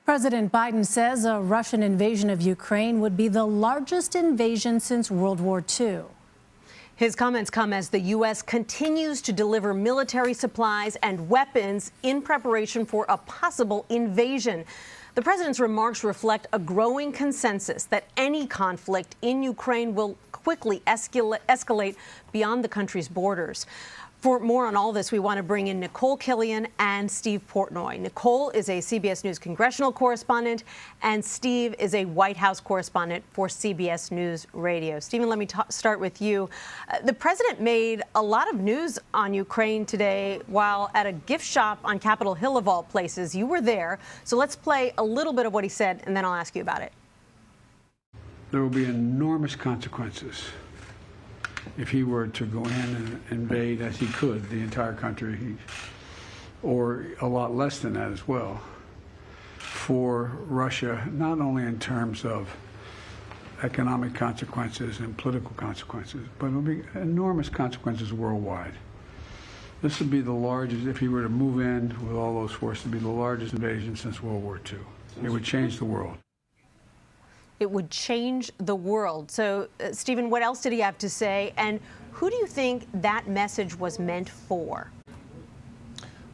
President Biden says a Russian invasion of Ukraine would be the largest invasion since World War II. His comments come as the U.S. continues to deliver military supplies and weapons in preparation for a possible invasion. The president's remarks reflect a growing consensus that any conflict in Ukraine will quickly escalate beyond the country's borders. For more on all this, we want to bring in Nikole, Killion, and Steve Portnoy. Nikole is a CBS News congressional correspondent, and Steve is a White House correspondent for CBS News Radio. Stephen, let me start with you. The president made a lot of news on Ukraine today while at a gift shop on Capitol Hill, of all places. You were there, so let's play a little bit of what he said, and then I'll ask you about it. There will be enormous consequences if he were to go in and invade, as he could, the entire country, or a lot less than that as well, for Russia, not only in terms of economic consequences and political consequences, but it will be enormous consequences worldwide. This would be the largest, if he were to move in with all those forces, it would be the largest invasion since World War II. It would change the world. It would change the world. So, Stephen, what else did he have to say? And who do you think that message was meant for?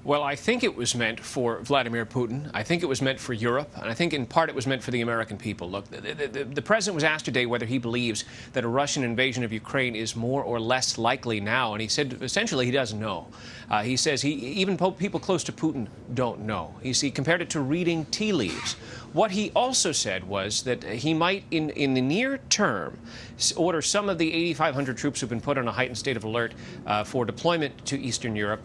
Well, I think it was meant for Vladimir Putin. I think it was meant for Europe. And I think in part it was meant for the American people. Look, the president was asked today whether he believes that a Russian invasion of Ukraine is more or less likely now. And he said essentially he doesn't know. He says even people close to Putin don't know. He compared it to reading tea leaves. What he also said was that he might, in the near term, order some of the 8,500 troops who've been put on a heightened state of alert for deployment to Eastern Europe.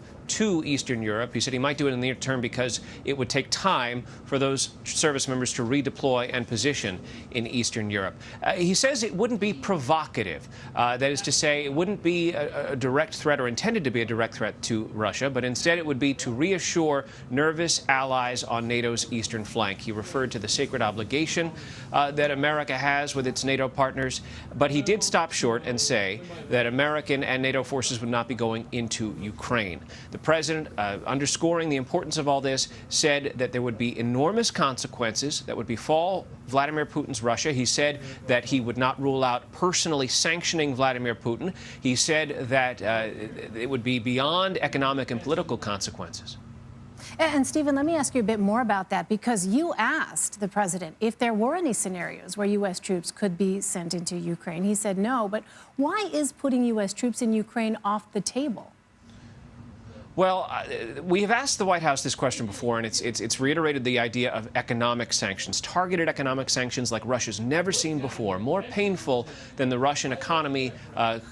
He said he might do it in the near term because it would take time for those service members to redeploy and position in Eastern Europe. He says it wouldn't be provocative. That is to say, it wouldn't be a direct threat or intended to be a direct threat to Russia, but instead it would be to reassure nervous allies on NATO's eastern flank. He referred to the sacred obligation that America has with its NATO partners, but he did stop short and say that American and NATO forces would not be going into Ukraine. The president, underscoring the importance of all this, said that there would be enormous consequences that would befall Vladimir Putin's Russia. He said that he would not rule out personally sanctioning Vladimir Putin. He said that it would be beyond economic and political consequences. And Stephen, let me ask you a bit more about that, because you asked the president if there were any scenarios where U.S. troops could be sent into Ukraine. He said no, but why is putting U.S. troops in Ukraine off the table? Well, we have asked the White House this question before, and it's reiterated the idea of economic sanctions, targeted economic sanctions like Russia's never seen before, more painful than the Russian economy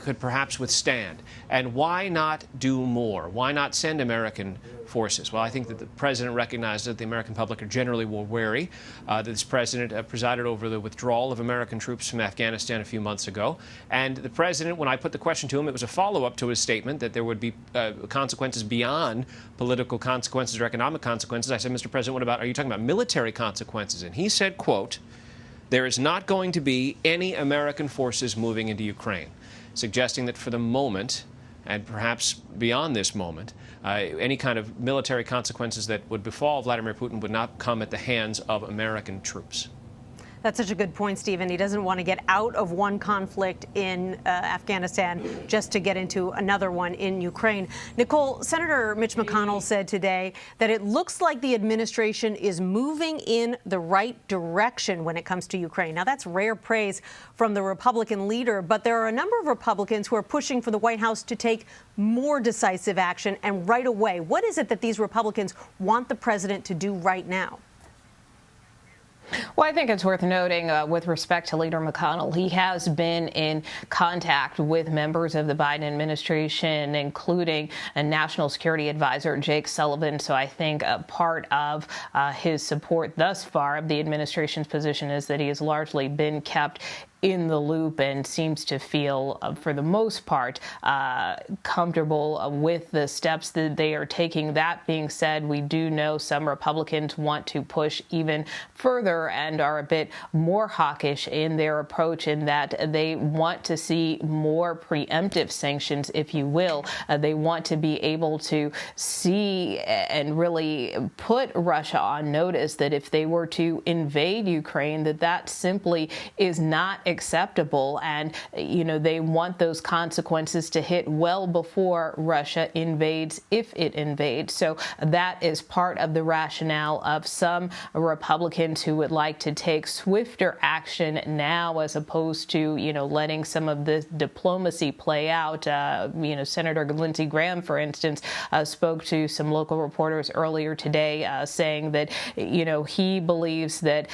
could perhaps withstand. And why not do more? Why not send American forces? Well, I think that the president recognized that the American public are generally more wary. That this president presided over the withdrawal of American troops from Afghanistan a few months ago. And the president, when I put the question to him, it was a follow-up to his statement that there would be consequences beyond political consequences or economic consequences. I said, Mr. President, are you talking about military consequences? And he said, quote, "There is not going to be any American forces moving into Ukraine," suggesting that for the moment, and perhaps beyond this moment, any kind of military consequences that would befall Vladimir Putin would not come at the hands of American troops. That's such a good point, Stephen. He doesn't want to get out of one conflict in Afghanistan just to get into another one in Ukraine. Nikole, Senator Mitch McConnell said today that it looks like the administration is moving in the right direction when it comes to Ukraine. Now, that's rare praise from the Republican leader, but there are a number of Republicans who are pushing for the White House to take more decisive action and right away. What is it that these Republicans want the president to do right now? Well, I think it's worth noting with respect to Leader McConnell, he has been in contact with members of the Biden administration, including a National Security Advisor, Jake Sullivan. So I think a part of his support thus far of the administration's position is that he has largely been kept in the loop and seems to feel, for the most part, comfortable with the steps that they are taking. That being said, we do know some Republicans want to push even further and are a bit more hawkish in their approach, in that they want to see more preemptive sanctions, if you will. They want to be able to see and really put Russia on notice that if they were to invade Ukraine, that simply is not acceptable. And, they want those consequences to hit well before Russia invades, if it invades. So that is part of the rationale of some Republicans who would like to take swifter action now, as opposed to, letting some of the diplomacy play out. Senator Lindsey Graham, for instance, spoke to some local reporters earlier today saying that, he believes that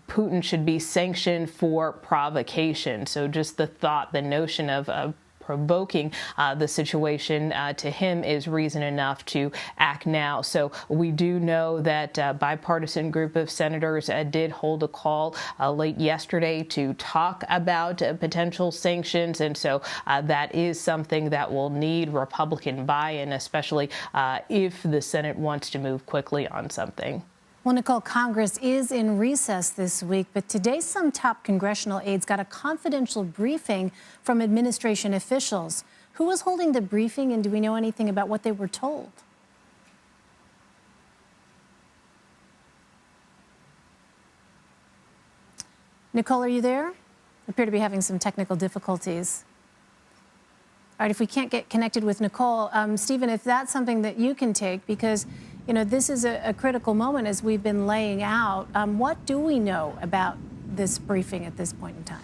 Putin should be sanctioned for provocation. So just the thought, the notion of provoking the situation to him is reason enough to act now. So we do know that a bipartisan group of senators did hold a call late yesterday to talk about potential sanctions. And so that is something that will need Republican buy-in, especially if the Senate wants to move quickly on something. Well, Nikole, Congress is in recess this week, but today some top congressional aides got a confidential briefing from administration officials. Who was holding the briefing, and do we know anything about what they were told? Nikole, are you there? Appear to be having some technical difficulties. All right, if we can't get connected with Nikole, Stephen, if that's something that you can take, because this is a critical moment as we've been laying out. What do we know about this briefing at this point in time?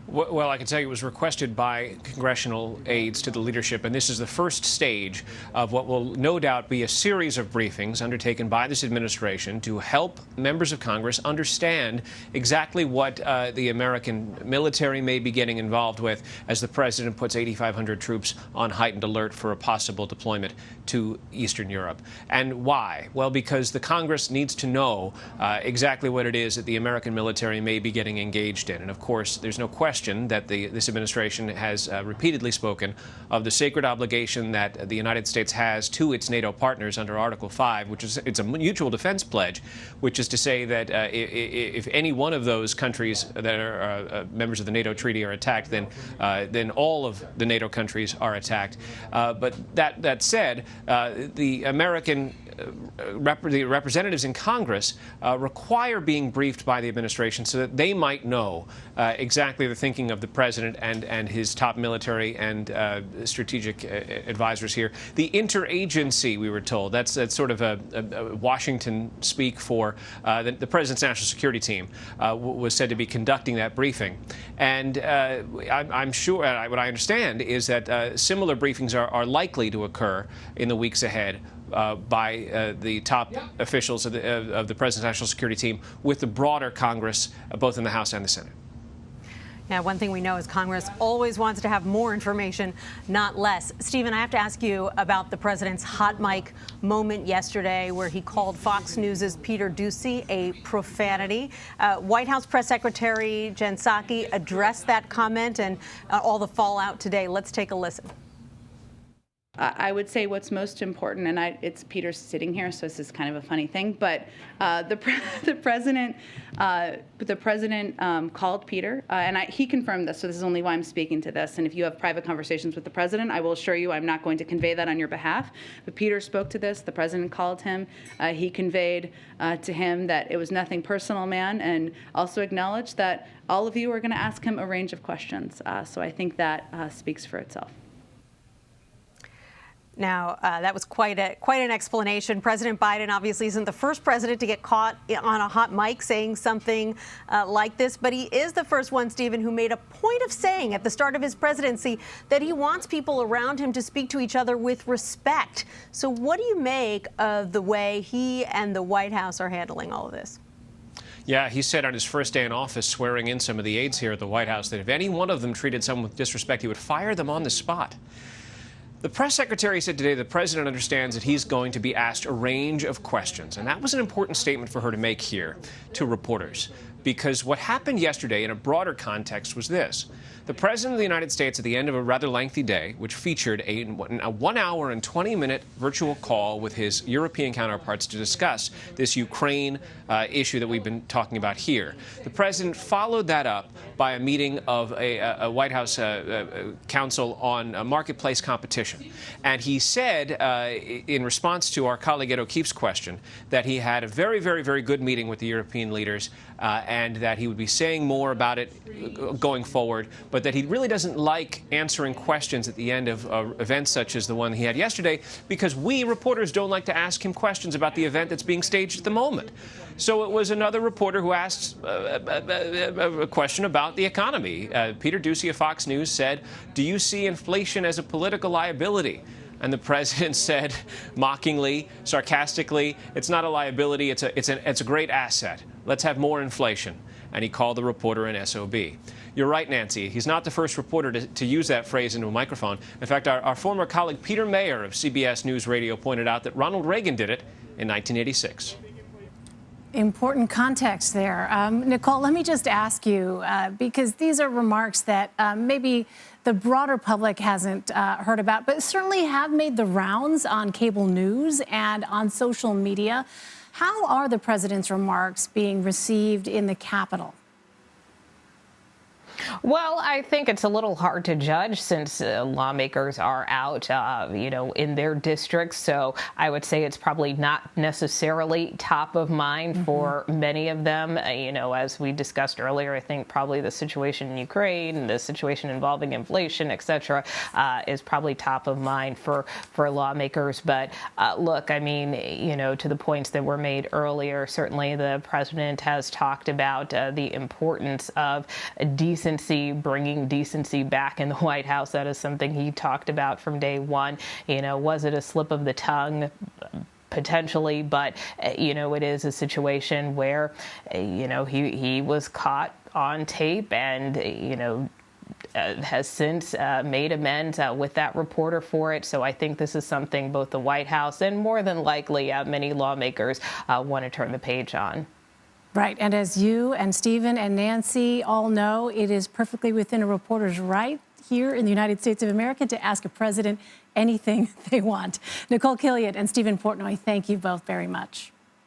Well, I can tell you it was requested by congressional aides to the leadership, and this is the first stage of what will no doubt be a series of briefings undertaken by this administration to help members of Congress understand exactly what the American military may be getting involved with as the president puts 8,500 troops on heightened alert for a possible deployment to Eastern Europe. And why? Well, because the Congress needs to know exactly what it is that the American military may be getting engaged in. And of course, there's no question that this administration has repeatedly spoken of the sacred obligation that the United States has to its NATO partners under Article 5, which is it's a mutual defense pledge, which is to say that if any one of those countries that are members of the NATO treaty are attacked, then all of the NATO countries are attacked. But that said, the American the representatives in Congress require being briefed by the administration so that they might know exactly the thinking of the president and his top military and strategic advisors here. The interagency, we were told, that's sort of a Washington speak for the president's national security team, was said to be conducting that briefing. And I'm sure, what I understand is that similar briefings are likely to occur in the weeks ahead by the top officials of the President's National Security Team with the broader Congress, both in the House and the Senate. Yeah, one thing we know is Congress always wants to have more information, not less. Stephen, I have to ask you about the president's hot mic moment yesterday where he called Fox News' Peter Doocy a profanity. White House Press Secretary Jen Psaki addressed that comment and all the fallout today. Let's take a listen. I would say what's most important, and it's Peter sitting here, so this is kind of a funny thing, but the president called Peter, and he confirmed this, so this is only why I'm speaking to this. And if you have private conversations with the president, I will assure you I'm not going to convey that on your behalf. But Peter spoke to this. The president called him. He conveyed to him that it was nothing personal, man, and also acknowledged that all of you are going to ask him a range of questions. So I think that speaks for itself. Now, that was quite an explanation. President Biden obviously isn't the first president to get caught on a hot mic saying something like this, but he is the first one, Stephen, who made a point of saying at the start of his presidency that he wants people around him to speak to each other with respect. So what do you make of the way he and the White House are handling all of this? Yeah, he said on his first day in office, swearing in some of the aides here at the White House, that if any one of them treated someone with disrespect, he would fire them on the spot. The press secretary said today the president understands that he's going to be asked a range of questions, and that was an important statement for her to make here to reporters. because what happened yesterday in a broader context was this. The President of the United States, at the end of a rather lengthy day, which featured a 1 hour and 20-minute virtual call with his European counterparts to discuss this Ukraine issue that we've been talking about here. The President followed that up by a meeting of a White House Council on marketplace competition. And he said, in response to our colleague Ed O'Keefe's question, that he had a very, very, very good meeting with the European leaders and that he would be saying more about it going forward, but that he really doesn't like answering questions at the end of events such as the one he had yesterday, because we reporters don't like to ask him questions about the event that's being staged at the moment. So it was another reporter who asked a question about the economy. Peter Doocy of Fox News said, "Do you see inflation as a political liability?" And the president said, mockingly, sarcastically, "It's not a liability, it's a great asset. Let's have more inflation." And he called the reporter an SOB. You're right, Nancy. He's not the first reporter to use that phrase into a microphone. In fact, our former colleague Peter Mayer of CBS News Radio pointed out that Ronald Reagan did it in 1986. Important context there. Nikole, let me just ask you, because these are remarks that maybe the broader public hasn't heard about, but certainly have made the rounds on cable news and on social media. How are the president's remarks being received in the Capitol? Well, I think it's a little hard to judge since lawmakers are out, in their districts. So I would say it's probably not necessarily top of mind for many of them. As we discussed earlier, I think probably the situation in Ukraine, the situation involving inflation, et cetera, is probably top of mind for lawmakers. But look, I mean, to the points that were made earlier, certainly the president has talked about the importance of decency, bringing decency back in the White House. That is something he talked about from day one. Was it a slip of the tongue? Potentially, but it is a situation where he was caught on tape and has since made amends with that reporter for it. So I think this is something both the White House and more than likely many lawmakers want to turn the page on. Right, and as you and Stephen and Nancy all know, it is perfectly within a reporter's right here in the United States of America to ask a president anything they want. Nikole, Killion, and Steve Portnoy, thank you both very much.